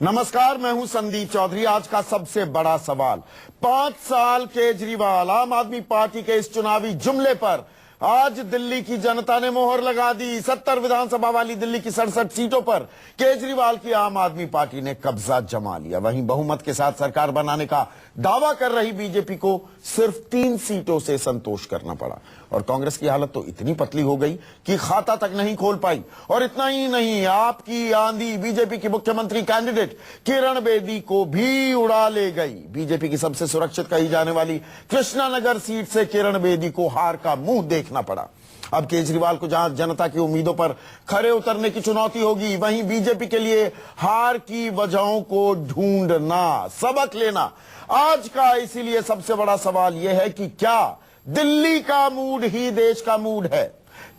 नमस्कार, मैं हूं संदीप चौधरी। आज का सबसे बड़ा सवाल, 5 साल केजरीवाल आम आदमी पार्टी के इस चुनावी जुमले पर आज दिल्ली की जनता ने मोहर लगा दी। 70 विधानसभा वाली दिल्ली की 67 सीटों पर केजरीवाल की आम आदमी पार्टी ने कब्जा जमा लिया। वहीं बहुमत के साथ सरकार बनाने का दावा कर रही बीजेपी को सिर्फ 3 सीटों से संतोष करना पड़ा और कांग्रेस की हालत तो इतनी पतली हो गई कि खाता तक नहीं खोल पाई। और इतना ही नहीं, आपकी आंधी बीजेपी की मुख्यमंत्री कैंडिडेट किरण बेदी को भी उड़ा ले गई। बीजेपी की सबसे सुरक्षित कही जाने वाली कृष्णानगर सीट से किरण बेदी को हार का मुंह देखना पड़ा। अब केजरीवाल को जहां जनता की उम्मीदों पर खरे उतरने की चुनौती होगी, वहीं बीजेपी के लिए हार की वजहों को ढूंढना, सबक लेना आज का इसीलिए सबसे बड़ा सवाल यह है कि क्या दिल्ली का मूड ही देश का मूड है?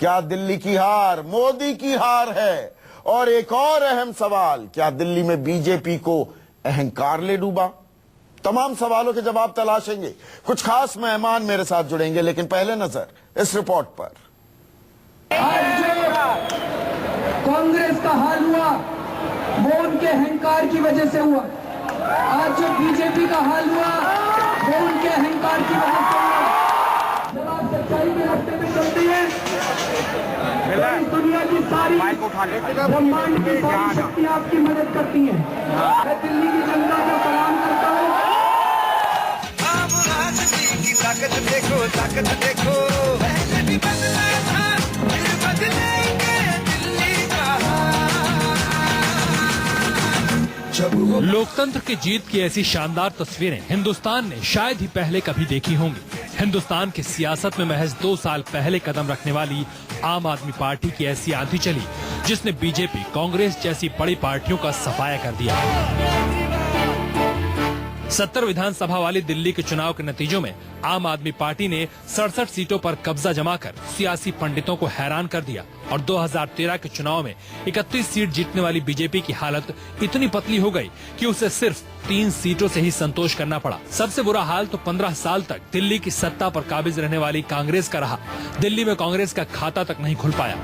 क्या दिल्ली की हार मोदी की हार है? और एक और अहम सवाल, क्या दिल्ली में बीजेपी को अहंकार ले डूबा? तमाम सवालों के जवाब तलाशेंगे। कुछ खास मेहमान मेरे साथ जुड़ेंगे, लेकिन पहले नजर इस रिपोर्ट पर। आज जो कांग्रेस का हाल हुआ वो उनके अहंकार की वजह से हुआ। आज जो बीजेपी का हाल हुआ वो उनके अहंकार की वजह से हुआ। जब आप सच्चाई के रास्ते में चलते हैं तो इस दुनिया की सारी ब्रह्मांड की सारी शक्तियां आपकी मदद करती हैं। मैं दिल्ली की जनता को सलाम करता हूँ। ताकत देखो, ताकत देखो, पहले भी बदला था, फिर बदलेंगे दिल्ली का। लोकतंत्र की जीत की ऐसी शानदार तस्वीरें हिंदुस्तान ने शायद ही पहले कभी देखी होंगी। हिंदुस्तान की सियासत में महज 2 साल पहले कदम रखने वाली आम आदमी पार्टी की ऐसी आंधी चली जिसने बीजेपी, कांग्रेस जैसी बड़ी पार्टियों का सफाया कर दिया। 70 विधानसभा वाली दिल्ली के चुनाव के नतीजों में आम आदमी पार्टी ने 67 सीटों पर कब्जा जमाकर सियासी पंडितों को हैरान कर दिया और 2013 के चुनाव में 31 सीट जीतने वाली बीजेपी की हालत इतनी पतली हो गई कि उसे सिर्फ 3 सीटों से ही संतोष करना पड़ा। सबसे बुरा हाल तो 15 साल तक दिल्ली की सत्ता पर काबिज रहने वाली कांग्रेस का रहा। दिल्ली में कांग्रेस का खाता तक नहीं खुल पाया।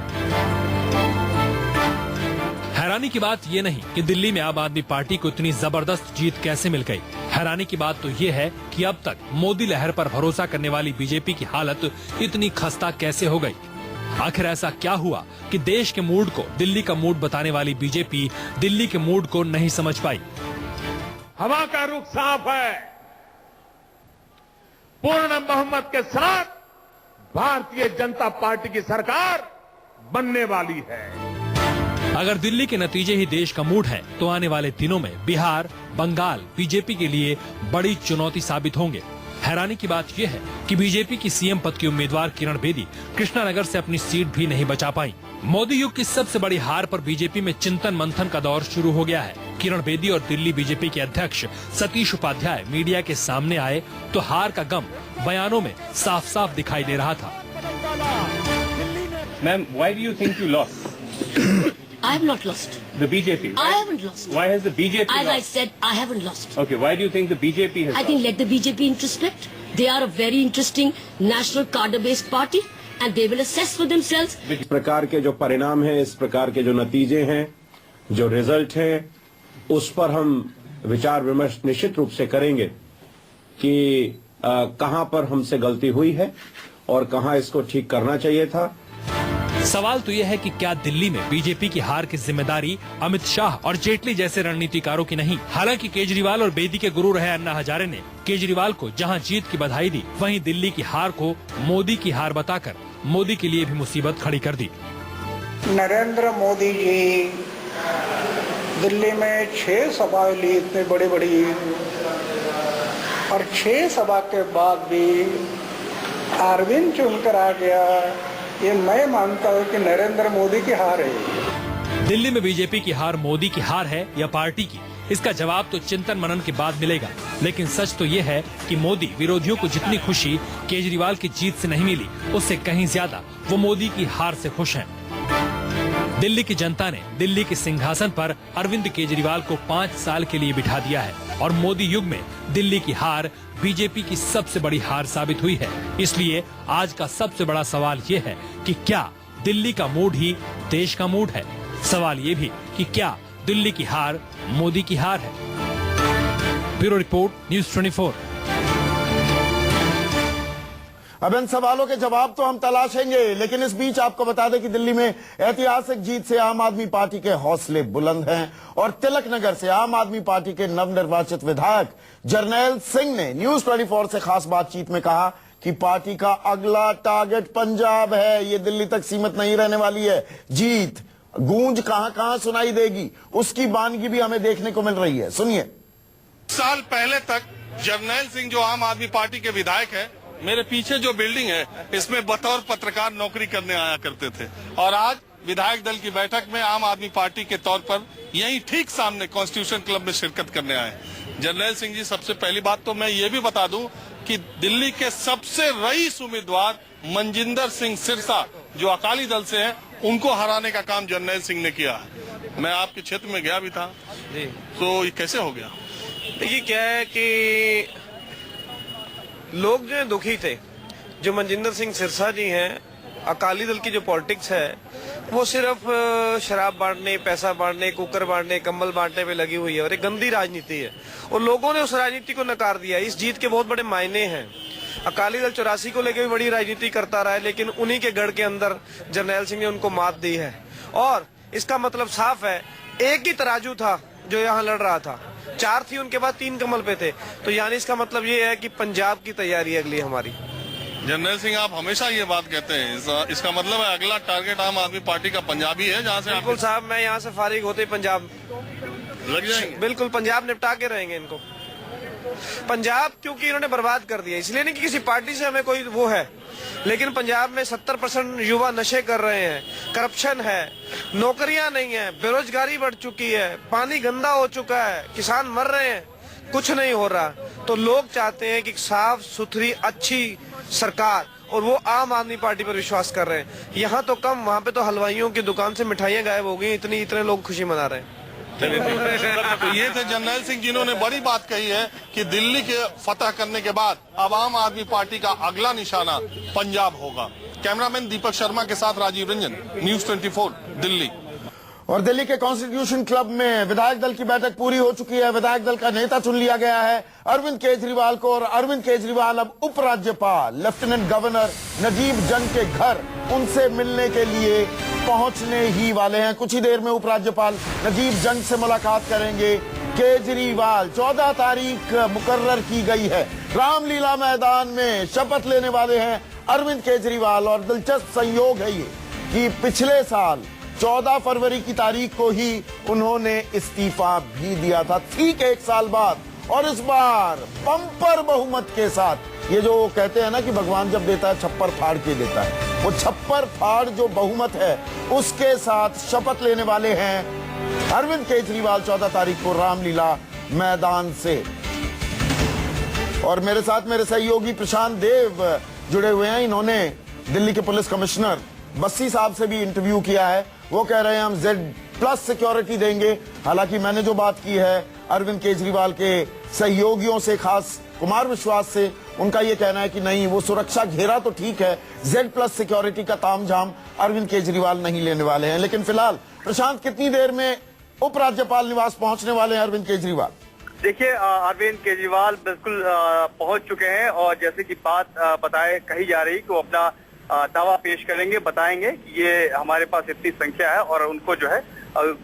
हैरानी की बात ये नहीं कि दिल्ली में आम आदमी पार्टी को इतनी जबरदस्त जीत कैसे मिल गई। हैरानी की बात तो ये है कि अब तक मोदी लहर पर भरोसा करने वाली बीजेपी की हालत इतनी खस्ता कैसे हो गई। आखिर ऐसा क्या हुआ कि देश के मूड को दिल्ली का मूड बताने वाली बीजेपी दिल्ली के मूड को नहीं समझ पाई। हवा का रुख साफ है। पूर्ण बहुमत के साथ भारतीय जनता पार्टी की सरकार बनने वाली है। अगर दिल्ली के नतीजे ही देश का मूड है तो आने वाले दिनों में बिहार, बंगाल बीजेपी के लिए बड़ी चुनौती साबित होंगे। हैरानी की बात यह है कि बीजेपी की सीएम पद की उम्मीदवार किरण बेदी कृष्णानगर से अपनी सीट भी नहीं बचा पाई। मोदी युग की सबसे बड़ी हार पर बीजेपी में चिंतन मंथन का दौर शुरू हो गया है। किरण बेदी और दिल्ली बीजेपी के अध्यक्ष सतीश उपाध्याय मीडिया के सामने आए तो हार का गम बयानों में साफ साफ दिखाई दे रहा था। Ma'am, why do you think you lost? I have not lost. The BJP, right? I haven't lost. Why has the BJP As lost? I said, I haven't lost. Okay, why do you think the BJP has I think let the BJP introspect. They are a very interesting national cadre-based party and they will assess for themselves. इस प्रकार के जो परिणाम हैं, इस प्रकार के जो नतीजे हैं, जो रिजल्ट हैं, उस पर हम विचार विमर्श निश्चित रूप से करेंगे कि कहां पर हमसे गलती हुई है और कहां इसको ठीक करना चाहिए था। सवाल तो यह है कि क्या दिल्ली में बीजेपी की हार की जिम्मेदारी अमित शाह और जेटली जैसे रणनीतिकारों की नहीं। हालांकि केजरीवाल और बेदी के गुरु रहे अन्ना हजारे ने केजरीवाल को जहां जीत की बधाई दी, वहीं दिल्ली की हार को मोदी की हार बताकर मोदी के लिए भी मुसीबत खड़ी कर दी। नरेंद्र मोदी जी दिल्ली में 6 सभाएं ली, इतनी बड़ी बड़ी, और 6 सभा के बाद भी अरविंद चुनकर आ गया। ये मैं मानता हूँ कि नरेंद्र मोदी की हार है। दिल्ली में बीजेपी की हार मोदी की हार है या पार्टी की, इसका जवाब तो चिंतन मनन के बाद मिलेगा। लेकिन सच तो ये है कि मोदी विरोधियों को जितनी खुशी केजरीवाल की जीत से नहीं मिली, उससे कहीं ज्यादा वो मोदी की हार से खुश हैं। दिल्ली की जनता ने दिल्ली के सिंहासन पर अरविंद केजरीवाल को 5 साल के लिए बिठा दिया है और मोदी युग में दिल्ली की हार बीजेपी की सबसे बड़ी हार साबित हुई है। इसलिए आज का सबसे बड़ा सवाल ये है कि क्या दिल्ली का मूड ही देश का मूड है? सवाल ये भी कि क्या दिल्ली की हार मोदी की हार है। Bureau report, news 24। अब इन सवालों के जवाब तो हम तलाशेंगे, लेकिन इस बीच आपको बता दें कि दिल्ली में ऐतिहासिक जीत से आम आदमी पार्टी के हौसले बुलंद हैं और तिलक नगर से आम आदमी पार्टी के नवनिर्वाचित विधायक जरनैल सिंह ने न्यूज़ 24 से खास बातचीत में कहा कि पार्टी का अगला टारगेट पंजाब है, ये दिल्ली तक सीमित नहीं रहने वाली है। जीत गूंज कहां-कहां सुनाई देगी, उसकी बानगी भी हमें देखने को मिल रही है। सुनिए। साल पहले तक जरनैल सिंह जो आम आदमी पार्टी के विधायक है, मेरे पीछे जो बिल्डिंग है इसमें बतौर पत्रकार नौकरी करने आया करते थे और आज विधायक दल की बैठक में आम आदमी पार्टी के तौर पर यही ठीक सामने कॉन्स्टिट्यूशन क्लब में शिरकत करने आए। जरनैल सिंह जी, सबसे पहली बात तो मैं ये भी बता दूं कि दिल्ली के सबसे रईस उम्मीदवार मनजिंदर सिंह सिरसा जो अकाली दल से हैं, उनको हराने का काम जरनैल सिंह ने किया है। मैं आपके क्षेत्र में गया भी था जी। तो ये कैसे हो गया? देखिए क्या है कि लोग जो है दुखी थे। जो मनजिंदर सिंह सिरसा जी हैं, अकाली दल की जो पॉलिटिक्स है वो सिर्फ शराब बांटने, पैसा बांटने, कुकर बांटने, कंबल बांटने पे लगी हुई है और एक गंदी राजनीति है और लोगों ने उस राजनीति को नकार दिया। इस जीत के बहुत बड़े मायने हैं। अकाली दल 84 को लेकर भी बड़ी राजनीति करता रहा है, लेकिन उन्हीं के गढ़ के अंदर जरनैल सिंह ने उनको मात दी है और इसका मतलब साफ है, एक ही तराजू था जो यहाँ लड़ रहा था, 4 थी, उनके बाद 3 कमल पे थे। तो यानी इसका मतलब ये है कि पंजाब की तैयारी है अगली हमारी। जरनैल सिंह, आप हमेशा ये बात कहते हैं, इसका मतलब है अगला टारगेट आम आदमी पार्टी का पंजाबी है, जहाँ से बिल्कुल साहब, मैं यहाँ से फारिग होते ही पंजाब लग जाएंगे। बिल्कुल पंजाब निपटा के रहेंगे इनको। पंजाब क्योंकि इन्होंने बर्बाद कर दिया, इसलिए नहीं कि किसी पार्टी से हमें कोई वो है, लेकिन पंजाब में 70% युवा नशे कर रहे हैं, करप्शन है, नौकरियां नहीं है, बेरोजगारी बढ़ चुकी है, पानी गंदा हो चुका है, किसान मर रहे हैं, कुछ नहीं हो रहा। तो लोग चाहते हैं कि साफ सुथरी अच्छी सरकार, और वो आम आदमी पार्टी पर विश्वास कर रहे हैं। यहाँ तो कम, वहाँ पे तो हलवाइयों की दुकान से मिठाइयाँ गायब हो गई, इतने लोग खुशी मना रहे हैं। तो ये थे जरनैल सिंह जिन्होंने बड़ी बात कही है कि दिल्ली के फतह करने के बाद अब आम आदमी पार्टी का अगला निशाना पंजाब होगा। कैमरामैन दीपक शर्मा के साथ राजीव रंजन, न्यूज़ 24, दिल्ली। और दिल्ली के कॉन्स्टिट्यूशन क्लब में विधायक दल की बैठक पूरी हो चुकी है। विधायक दल का नेता चुन लिया गया है अरविंद केजरीवाल को, और अरविंद केजरीवाल अब उपराज्यपाल लेफ्टिनेंट गवर्नर नजीब जंग के घर उनसे मिलने के लिए पहुंचने ही वाले हैं। कुछ ही देर में उपराज्यपाल नजीब जंग से मुलाकात करेंगे केजरीवाल। 14 तारीख मुकर्रर की गई है। रामलीला मैदान में शपथ लेने वाले हैं अरविंद केजरीवाल, और दिलचस्प संयोग है ये कि पिछले साल 14 फरवरी की तारीख को ही उन्होंने इस्तीफा भी दिया था, ठीक 1 साल बाद, और इस बार बम्पर बहुमत के साथ। ये जो कहते हैं ना कि भगवान जब देता है छप्पर फाड़ के देता है, वो छप्पर फाड़ जो बहुमत है उसके साथ शपथ लेने वाले हैं अरविंद केजरीवाल 14 तारीख को रामलीला मैदान से। और मेरे साथ मेरे सहयोगी प्रशांत देव जुड़े हुए हैं। इन्होंने दिल्ली के पुलिस कमिश्नर बस्सी साहब से भी इंटरव्यू किया है। वो कह रहे हैं हम Z+ सिक्योरिटी देंगे। हालांकि मैंने जो बात की है अरविंद केजरीवाल के सहयोगियों से, खास कुमार विश्वास से, उनका ये कहना है कि नहीं, वो सुरक्षा घेरा तो ठीक है, Z+ सिक्योरिटी का तामझाम अरविंद केजरीवाल नहीं लेने वाले हैं। लेकिन फिलहाल प्रशांत, कितनी देर में उपराज्यपाल निवास पहुंचने वाले हैं अरविंद केजरीवाल? देखिए, अरविंद केजरीवाल बिल्कुल पहुंच चुके हैं और जैसे कि बात कही जा रही कि वो अपना दावा पेश करेंगे, बताएंगे कि ये हमारे पास इतनी संख्या है, और उनको जो है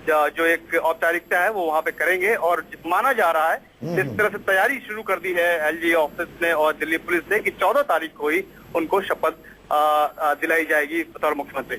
जो एक औपचारिकता है वो वहाँ पे करेंगे। और माना जा रहा है इस तरह से तैयारी शुरू कर दी है LG ऑफिस ने और दिल्ली पुलिस ने कि 14 तारीख को ही उनको शपथ दिलाई जाएगी बतौर मुख्यमंत्री।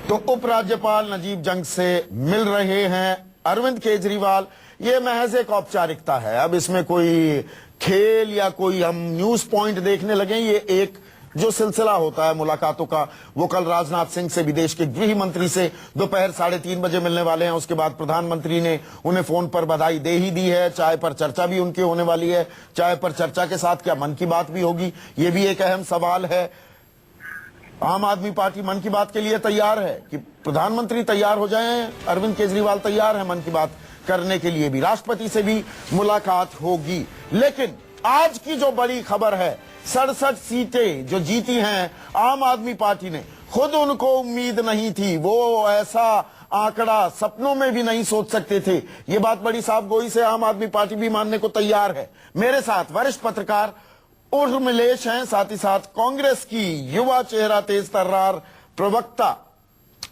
तो उपराज्यपाल नजीब जंग से मिल रहे हैं अरविंद केजरीवाल। ये महज एक औपचारिकता है, अब इसमें कोई खेल या कोई हम न्यूज पॉइंट देखने लगे। ये एक जो सिलसिला होता है मुलाकातों का, वो कल राजनाथ सिंह से, विदेश के गृह मंत्री से दोपहर 3:30 बजे मिलने वाले हैं। उसके बाद प्रधानमंत्री ने उन्हें फोन पर बधाई दे ही दी है। चाय पर चर्चा भी उनकी होने वाली है। चाय पर चर्चा के साथ क्या मन की बात भी होगी, ये भी एक अहम सवाल है। आम आदमी पार्टी मन की बात के लिए तैयार है कि प्रधानमंत्री तैयार हो जाएं, अरविंद केजरीवाल तैयार है मन की बात करने के लिए भी। राष्ट्रपति से भी मुलाकात होगी। लेकिन आज की जो बड़ी खबर है, 67 सीटें जो जीती हैं आम आदमी पार्टी ने, खुद उनको उम्मीद नहीं थी, वो ऐसा आंकड़ा सपनों में भी नहीं सोच सकते थे। ये बात बड़ी साफ गोई से आम आदमी पार्टी भी मानने को तैयार है। मेरे साथ वरिष्ठ पत्रकार उर्मिलेश हैं, साथ ही साथ कांग्रेस की युवा चेहरा तेज तर्रार प्रवक्ता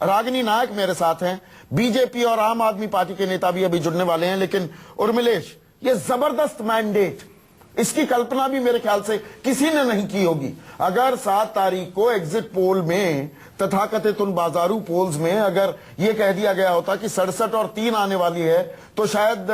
रागिनी नायक मेरे साथ हैं। बीजेपी और आम आदमी पार्टी के नेता भी अभी जुड़ने वाले हैं। लेकिन उर्मिलेश, ये जबरदस्त मैंडेट, इसकी कल्पना भी मेरे ख्याल से किसी ने नहीं की होगी। अगर 7 तारीख को एग्जिट पोल में, तथाकथित उन बाजारू पोल्स में अगर ये कह दिया गया होता कि 67 और 3 आने वाली है, तो शायद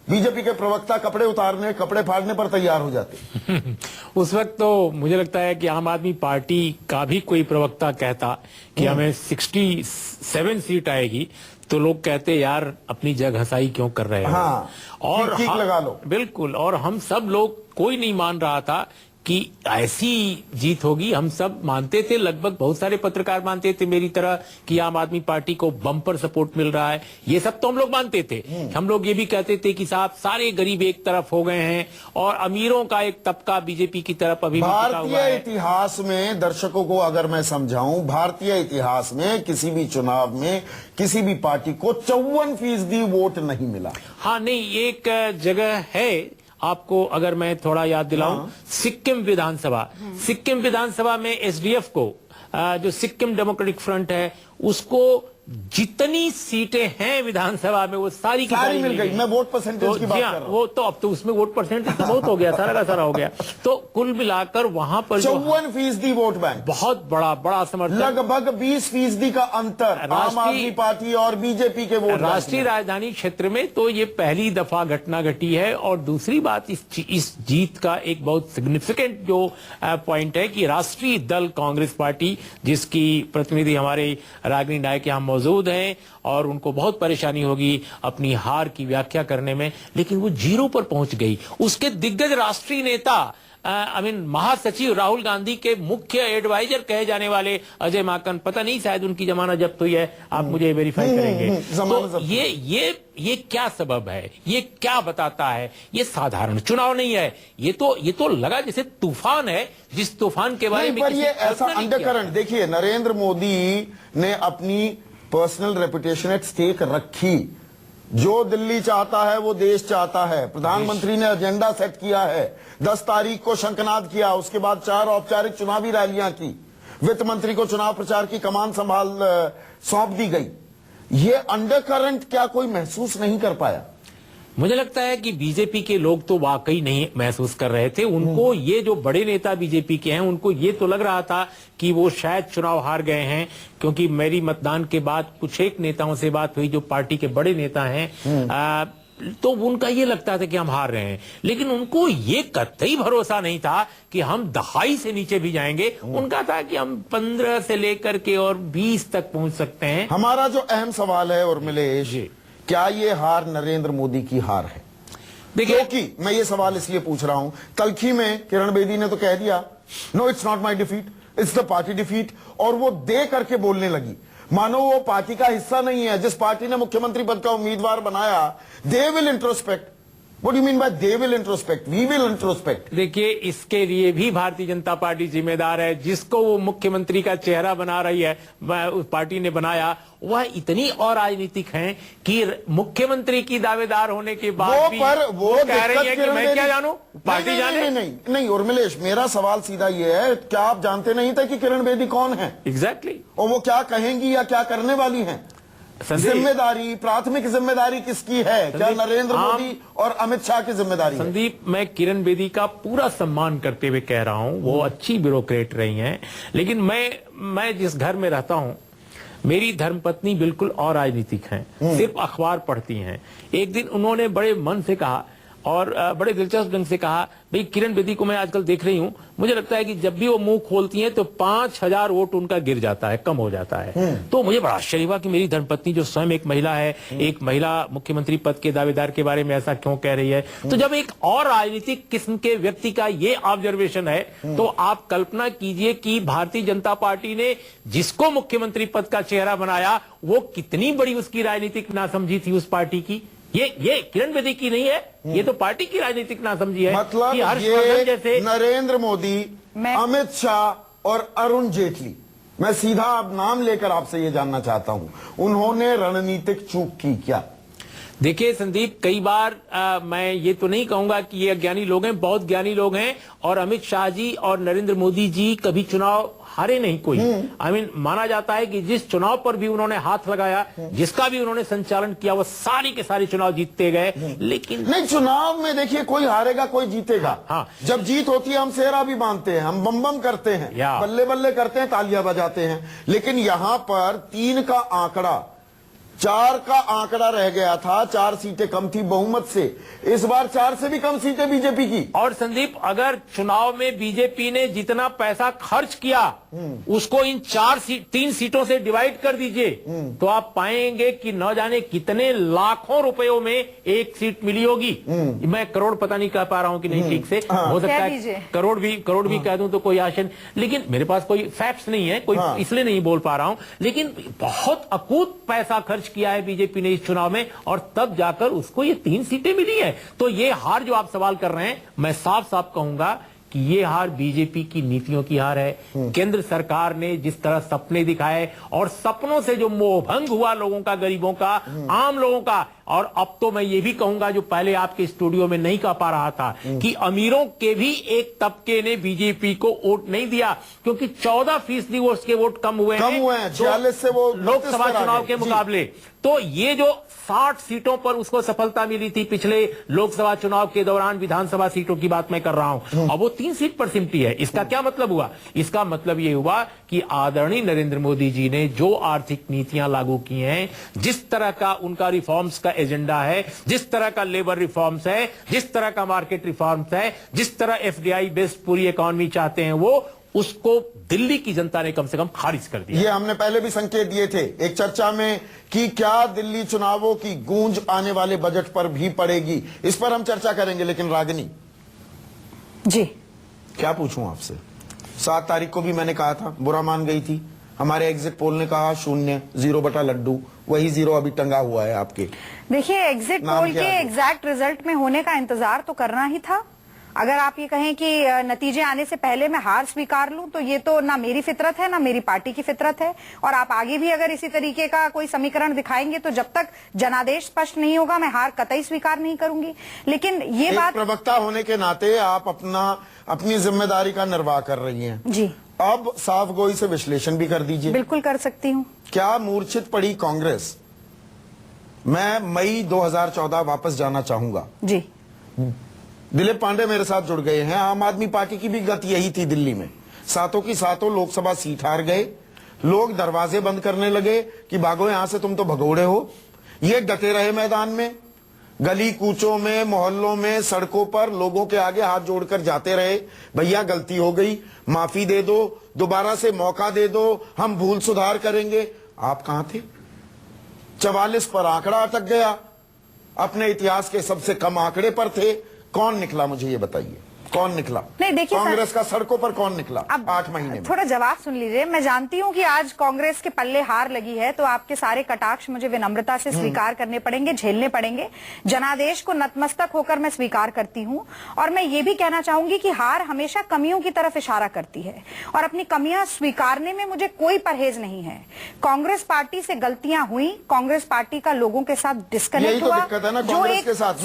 बीजेपी के प्रवक्ता कपड़े उतारने, कपड़े फाड़ने पर तैयार हो जाते। उस वक्त तो मुझे लगता है कि आम आदमी पार्टी का भी कोई प्रवक्ता कहता कि हमें 67 सीट आएगी, तो लोग कहते यार अपनी जगह हसाई क्यों कर रहे हो। हाँ, और ठीक लगा लो। बिल्कुल। और हम सब लोग, कोई नहीं मान रहा था कि ऐसी जीत होगी। हम सब मानते थे, लगभग बहुत सारे पत्रकार मानते थे मेरी तरह, कि आम आदमी पार्टी को बम्पर सपोर्ट मिल रहा है। ये सब तो हम लोग मानते थे। हम लोग ये भी कहते थे कि साहब सारे गरीब एक तरफ हो गए हैं और अमीरों का एक तबका बीजेपी की तरफ अभी भारतीय इतिहास में, दर्शकों को अगर मैं समझाऊं, भारतीय इतिहास में किसी भी चुनाव में किसी भी पार्टी को 54% वोट नहीं मिला। हाँ, नहीं, एक जगह है, आपको अगर मैं थोड़ा याद दिलाऊं, सिक्किम विधानसभा। सिक्किम विधानसभा में एसडीएफ को, जो सिक्किम डेमोक्रेटिक फ्रंट है, उसको जितनी सीटें हैं विधानसभा में वो सारी की सारी मिल गई। मैं वोट परसेंटेज की बात कर रहा हूं। वो तो अब तो उसमें वोट परसेंटेज बहुत हो गया, सारा का सारा हो गया। तो कुल मिलाकर वहां पर 54% वोट बैंक, बहुत बड़ा समर्थन, लगभग 20% का अंतर आम आदमी पार्टी और बीजेपी के वोट। राष्ट्रीय राजधानी क्षेत्र में तो ये पहली दफा घटना घटी है। और दूसरी बात, इस जीत का एक बहुत सिग्निफिकेंट जो पॉइंट है कि राष्ट्रीय दल कांग्रेस पार्टी, जिसकी प्रतिनिधि हमारे रागिनी नायक यहाँ मौजूद हैं, और उनको बहुत परेशानी होगी अपनी हार की व्याख्या करने में, लेकिन वो 0 पर पहुंच गई। उसके दिग्गज राष्ट्रीय नेता, महासचिव राहुल गांधी के मुख्य एडवाइजर कहे जाने वाले अजय माकन, पता नहीं शायद उनकी जमानत जब्त हुई है, आप मुझे वेरीफाई करेंगे। तो ये क्या सबब है, ये क्या बताता है? ये साधारण चुनाव नहीं है, ये तो लगा जैसे तूफान है, जिस तूफान के बारे में पर ये ऐसा अंडरकरंट। देखिए, नरेंद्र मोदी ने अपनी पर्सनल रेपुटेशन एट स्टेक रखी। जो दिल्ली चाहता है वो देश चाहता है। प्रधानमंत्री ने एजेंडा सेट किया है। 10 तारीख को शंखनाद किया, उसके बाद 4 औपचारिक चुनावी रैलियां की, वित्त मंत्री को चुनाव प्रचार की कमान सौंप दी गई। ये अंडरकरंट क्या कोई महसूस नहीं कर पाया? मुझे लगता है कि बीजेपी के लोग तो वाकई नहीं महसूस कर रहे थे। उनको, ये जो बड़े नेता बीजेपी के हैं, उनको ये तो लग रहा था कि वो शायद चुनाव हार गए हैं, क्योंकि मेरी मतदान के बाद कुछ एक नेताओं से बात हुई जो पार्टी के बड़े नेता हैं, तो उनका ये लगता था कि हम हार रहे हैं। लेकिन उनको ये कतई भरोसा नहीं था कि हम दहाई से नीचे भी जाएंगे। उनका था कि हम 15 से लेकर के और 20 तक पहुंच सकते हैं। हमारा जो अहम सवाल है उर्मिलेश, क्या ये हार नरेंद्र मोदी की हार है? देखिए, क्योंकि मैं ये सवाल इसलिए पूछ रहा हूं, तलखी में किरण बेदी ने तो कह दिया, no it's not my defeat, it's the party defeat, और वो दे करके बोलने लगी मानो वो पार्टी का हिस्सा नहीं है। जिस पार्टी ने मुख्यमंत्री पद का उम्मीदवार बनाया, they will introspect. What do you mean by they will introspect? We will introspect. देखिए, इसके लिए भी भारतीय जनता पार्टी जिम्मेदार है। जिसको वो मुख्यमंत्री का चेहरा बना रही है, उस पार्टी ने बनाया, वह इतनी और राजनीतिक हैं कि मुख्यमंत्री की दावेदार होने के बाद वो कह रही है कि मैं क्या जानूं, पार्टी जाने। नहीं उर्मिलेश, मेरा सवाल सीधा ये है, क्या आप जानते नहीं थे कि किरण बेदी कौन है? एग्जैक्टली। और वो क्या कहेंगी या क्या करने वाली हैं? जिम्मेदारी, प्राथमिक जिम्मेदारी किसकी है? क्या नरेंद्र मोदी और अमित शाह की जिम्मेदारी? संदीप, मैं किरण बेदी का पूरा सम्मान करते हुए कह रहा हूं, वो अच्छी ब्यूरोक्रेट रही हैं, लेकिन मैं जिस घर में रहता हूं, मेरी धर्मपत्नी बिल्कुल और राजनीतिक हैं, सिर्फ अखबार पढ़ती हैं। एक दिन उन्होंने बड़े मन से कहा और बड़े दिलचस्प ढंग से कहा, भाई किरण बेदी को मैं आजकल देख रही हूं, मुझे लगता है कि जब भी वो मुंह खोलती हैं तो 5000 वोट उनका गिर जाता है, कम हो जाता है। तो मुझे बड़ा आश्चर्य हुआ कि मेरी धर्मपत्नी जो स्वयं एक महिला है, एक महिला मुख्यमंत्री पद के दावेदार के बारे में ऐसा क्यों कह रही है। तो जब एक और राजनीतिक किस्म के व्यक्ति का ये ऑब्जर्वेशन है, तो आप कल्पना कीजिए कि भारतीय जनता पार्टी ने जिसको मुख्यमंत्री पद का चेहरा बनाया, वो कितनी बड़ी उसकी राजनीतिक नासमझी थी उस पार्टी की। ये किरण बेदी की नहीं है, ये तो पार्टी की राजनीतिक नासमझी है। मतलब कि ये जैसे नरेंद्र मोदी, अमित शाह और अरुण जेटली, मैं सीधा अब नाम लेकर आपसे ये जानना चाहता हूं, उन्होंने रणनीतिक चूक की क्या? देखिए संदीप, कई बार मैं ये तो नहीं कहूंगा कि ये अज्ञानी लोग हैं, बहुत ज्ञानी लोग हैं। और अमित शाह जी और नरेंद्र मोदी जी कभी चुनाव हारे नहीं कोई। आई मीन माना जाता है कि जिस चुनाव पर भी उन्होंने हाथ लगाया, जिसका भी उन्होंने संचालन किया, वो सारी के सारे चुनाव जीतते गए। लेकिन नहीं, चुनाव में देखिए कोई हारेगा कोई जीतेगा। हाँ। जब जीत होती है हम सेहरा भी बांधते हैं, हम बम बम करते हैं, बल्ले बल्ले करते हैं, तालियां बजाते हैं। लेकिन यहां पर 3 का आंकड़ा, 4 का आंकड़ा रह गया था, 4 सीटें कम थी बहुमत से। इस बार 4 से भी कम सीटें बीजेपी की। और संदीप, अगर चुनाव में बीजेपी ने जितना पैसा खर्च किया उसको इन 3 सीटों से डिवाइड कर दीजिए, तो आप पाएंगे कि न जाने कितने लाखों रुपयों में एक सीट मिली होगी। मैं करोड़ पता नहीं कह पा रहा हूं कि नहीं ठीक से, हो सकता है करोड़ भी कह दूं तो कोई आशा नहीं, लेकिन मेरे पास कोई फैक्ट्स नहीं है, कोई इसलिए नहीं बोल पा रहा हूं। लेकिन बहुत अकूत पैसा खर्च किया है बीजेपी ने इस चुनाव में, और तब जाकर उसको ये 3 सीटें मिली है। तो ये हार जो आप सवाल कर रहे हैं, मैं साफ साफ कहूंगा कि ये हार बीजेपी की नीतियों की हार है। केंद्र सरकार ने जिस तरह सपने दिखाए, और सपनों से जो मोहभंग हुआ लोगों का, गरीबों का, आम लोगों का। और अब तो मैं ये भी कहूंगा, जो पहले आपके स्टूडियो में नहीं कह पा रहा था, कि अमीरों के भी एक तबके ने बीजेपी को वोट नहीं दिया, क्योंकि 14% वोट के वोट कम हुए हैं 46 से वो लोकसभा चुनाव के मुकाबले। तो ये जो 60 सीटों पर उसको सफलता मिली थी पिछले लोकसभा चुनाव के दौरान, विधानसभा सीटों की बात मैं कर रहा हूं, अब वो 3 सीट पर सिमटी है। इसका क्या मतलब हुआ? इसका मतलब ये हुआ कि आदरणीय नरेंद्र मोदी जी ने जो आर्थिक नीतियां लागू की हैं, जिस तरह का उनका रिफॉर्म्स का एजेंडा है, जिस तरह का लेबर रिफॉर्म्स है, जिस तरह का मार्केट रिफॉर्म्स है, जिस तरह FDI बेस्ड पूरी इकोनॉमी चाहते हैं, वो उसको दिल्ली की जनता ने कम से कम खारिज कर दिया। ये हमने पहले भी संकेत दिए थे एक चर्चा में कि क्या दिल्ली चुनावों की गूंज आने वाले बजट पर भी पड़ेगी। इस पर हम चर्चा करेंगे। लेकिन रागिनी जी, क्या पूछूं आपसे? 7 तारीख को भी मैंने कहा था, बुरा मान गई थी। हमारे एग्जिट पोल ने कहा 0, 0 बटा लड्डू, वही 0 अभी टंगा हुआ है आपके। देखिए, एग्जिट पोल के एग्जैक्ट रिजल्ट में होने का इंतजार तो करना ही था। अगर आप ये कहें कि नतीजे आने से पहले मैं हार स्वीकार लूं, तो ये तो ना मेरी फितरत है, ना मेरी पार्टी की फितरत है। और आप आगे भी अगर इसी तरीके का कोई समीकरण दिखाएंगे, तो जब तक जनादेश स्पष्ट नहीं होगा, मैं हार कतई स्वीकार नहीं करूंगी। लेकिन ये बात, प्रवक्ता होने के नाते आप अपनी जिम्मेदारी का निर्वाह कर रही हैं जी। अब साफ गोई से विश्लेषण भी कर दीजिए। बिल्कुल कर सकती हूँ। क्या मूर्छित पड़ी कांग्रेस? मैं मई 2014 वापस जाना चाहूंगा जी। दिलीप पांडे मेरे साथ जुड़ गए हैं। आम आदमी पार्टी की भी गत यही थी दिल्ली में। 7 की 7 लोकसभा सीट हार गए। लोग दरवाजे बंद करने लगे कि भागो यहां से, तुम तो भगोड़े हो। ये डटे रहे मैदान में, गली कूचों में, मोहल्लों में, सड़कों पर लोगों के आगे हाथ जोड़कर जाते रहे, भैया गलती हो गई, माफी दे दो, दोबारा से मौका दे दो, हम भूल सुधार करेंगे। आप कहां थे? 44 पर आंकड़ा अटक गया। अपने इतिहास के सबसे कम आंकड़े पर थे। कौन निकला, मुझे ये बताइए, कौन निकला? नहीं, देखिए कांग्रेस का सड़कों पर कौन निकला? अब 8 महीने में। थोड़ा जवाब सुन लीजिए। मैं जानती हूं कि आज कांग्रेस के पल्ले हार लगी है, तो आपके सारे कटाक्ष मुझे विनम्रता से स्वीकार करने पड़ेंगे, झेलने पड़ेंगे। जनादेश को नतमस्तक होकर मैं स्वीकार करती हूं। और मैं ये भी कहना चाहूंगी कि हार हमेशा कमियों की तरफ इशारा करती है, और अपनी कमियां स्वीकारने में मुझे कोई परहेज नहीं है। कांग्रेस पार्टी से गलतियां हुई, कांग्रेस पार्टी का लोगों के साथ डिस्कनेक्ट हुआ। जो एक साथ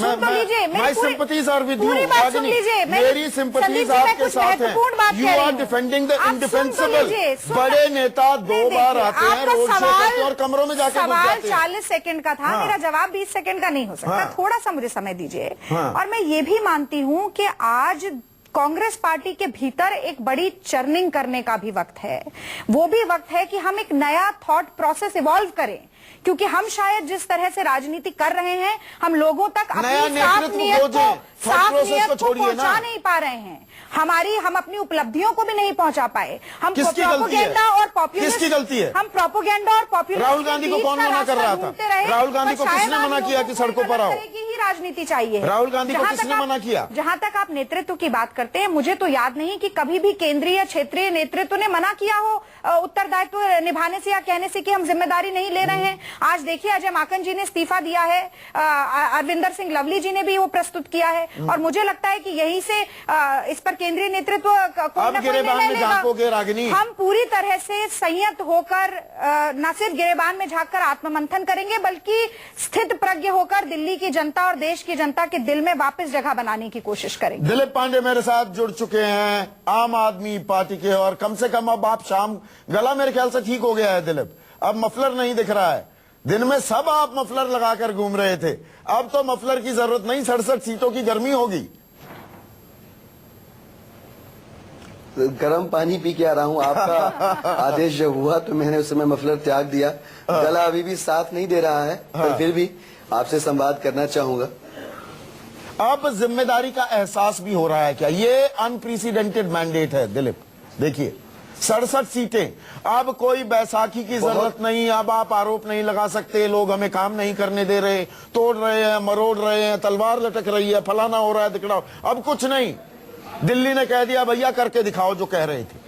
मेरी सिंपथीज आपके साथ हैं। You are defending the indefensible. बड़े नेता 2 बार आते हैं, रोड शो करते हैं और कमरों में जाकर सवाल 40 सेकंड का था। मेरा जवाब 20 सेकंड का नहीं हो सकता। थोड़ा सा मुझे समय दीजिए। और मैं ये भी मानती हूं कि आज कांग्रेस पार्टी के भीतर एक बड़ी चर्निंग करने का भी वक्त है। वो भी वक्त है कि हम एक नया थॉट प्रोसेस इवॉल्व करें, क्योंकि हम शायद जिस तरह से राजनीति कर रहे हैं, हम लोगों तक अपनी साफ नीयत को पहुंचा नहीं पा रहे हैं। हम अपनी उपलब्धियों को भी नहीं पहुंचा पाए। हम प्रोपोगेंडा और पॉपुलिस्ट, किसकी गलती है? हम प्रोपोगेंडा और पॉपुलिस्ट। राहुल गांधी को कौन मना कर रहा था? राहुल गांधी को किसने मना किया कि सड़कों पर आओ? की राजनीति चाहिए है। राहुल गांधी को जहां किसने तक आप- मना किया? जहां तक आप नेतृत्व की बात करते हैं, मुझे तो याद नहीं कि कभी भी केंद्रीय या क्षेत्रीय नेतृत्व ने मना किया हो उत्तरदायित्व निभाने से या कहने से कि हम जिम्मेदारी नहीं ले रहे हैं। आज देखिए, अजय माकन जी ने इस्तीफा दिया है, अरविंदर सिंह लवली जी ने भी वो प्रस्तुत किया है, और मुझे लगता है कि यही से इस पर केंद्रीय नेतृत्व कोई न कोई निर्णय लेगा। हम पूरी तरह से संयत होकर न सिर्फ गिरेबान में झांककर आत्ममंथन करेंगे, बल्कि स्थित प्रज्ञ होकर दिल्ली की जनता और देश की जनता के दिल में वापस जगह बनाने की कोशिश करेंगे। दिलीप पांडे मेरे साथ जुड़ चुके हैं आम आदमी पार्टी के, और कम से कम अब आप शाम, गला मेरे ख्याल से ठीक हो गया है दिलीप, अब मफलर नहीं दिख रहा है। दिन में सब आप मफलर लगाकर घूम रहे थे, अब तो मफलर की जरूरत नहीं, 67 सीटों की गर्मी होगी। गर्म पानी पी के आ रहा हूँ। आपका आदेश जब हुआ तो मैंने उस समय मफलर त्याग दिया। गला अभी भी साथ नहीं दे रहा है, पर फिर भी आपसे संवाद करना चाहूंगा। अब जिम्मेदारी का एहसास भी हो रहा है क्या? ये अनप्रेसिडेंटेड मैंडेट है दिलीप। देखिए 67 सीटें, अब कोई बैसाखी की जरूरत नहीं, अब आप आरोप नहीं लगा सकते लोग हमें काम नहीं करने दे रहे, तोड़ रहे हैं, मरोड़ रहे हैं, तलवार लटक रही है, फलाना हो रहा है, दिखड़ा। अब कुछ नहीं, दिल्ली ने कह दिया भैया करके दिखाओ जो कह रहे थे।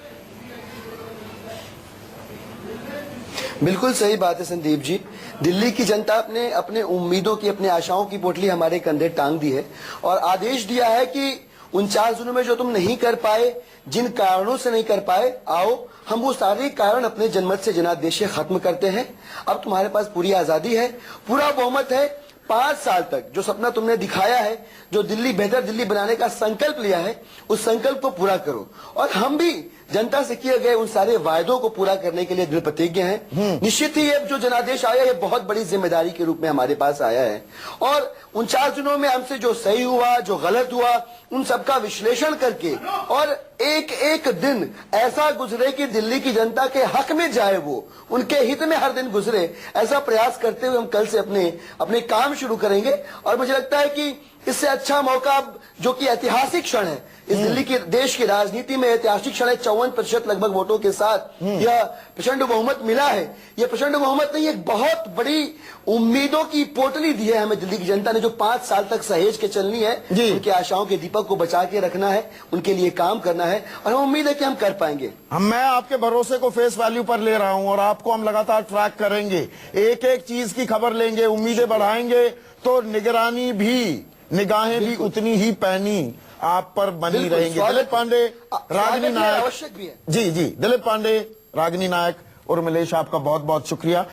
बिल्कुल सही बात है संदीप जी। दिल्ली की जनता अपने अपने उम्मीदों की, अपने आशाओं की पोटली हमारे कंधे टांग दी है और आदेश दिया है कि 49 दिनों में जो तुम नहीं कर पाए, जिन कारणों से नहीं कर पाए, आओ हम वो सारे कारण अपने जनमत से जनादेश से खत्म करते हैं। अब तुम्हारे पास पूरी आजादी है, पूरा बहुमत है। 5 साल तक जो सपना तुमने दिखाया है, जो दिल्ली बेहतर दिल्ली बनाने का संकल्प लिया है, उस संकल्प को पूरा करो। और हम भी जनता से किए गए उन सारे वायदों को पूरा करने के लिए दृढ़ प्रतिज्ञ हैं। निश्चित ही अब जो जनादेश आया है बहुत बड़ी जिम्मेदारी के रूप में हमारे पास आया है और 49 दिनों में हमसे जो सही हुआ, जो गलत हुआ, उन सबका विश्लेषण करके और एक एक दिन ऐसा गुजरे कि दिल्ली की जनता के हक में जाए, वो उनके हित में हर दिन गुजरे, ऐसा प्रयास करते हुए हम कल से अपने काम शुरू करेंगे। और मुझे लगता है कि इससे अच्छा मौका, जो कि ऐतिहासिक क्षण है इस दिल्ली के देश की राजनीति में, ऐतिहासिक क्षण है, 54% लगभग वोटों के साथ यह प्रचंड बहुमत मिला है। यह प्रचंड बहुमत नहीं, एक बहुत बड़ी उम्मीदों की पोटली दी है हमें दिल्ली की जनता ने, जो 5 साल तक सहेज के चलनी है। उनकी आशाओं के दीपक को बचा के रखना है, उनके लिए काम करना है और हम उम्मीद है कि हम कर पाएंगे। मैं आपके भरोसे को फेस वैल्यू पर ले रहा हूं और आपको हम लगातार ट्रैक करेंगे, एक एक चीज की खबर लेंगे, उम्मीदें बढ़ाएंगे, तो निगरानी भी, निगाहें भी उतनी ही पैनी आप पर बनी रहेंगी। दिलीप पांडे, रागिनी नायक, आवश्यक भी है। जी, दिलीप पांडे, रागिनी नायक और उर्मिलेश, आपका बहुत बहुत शुक्रिया।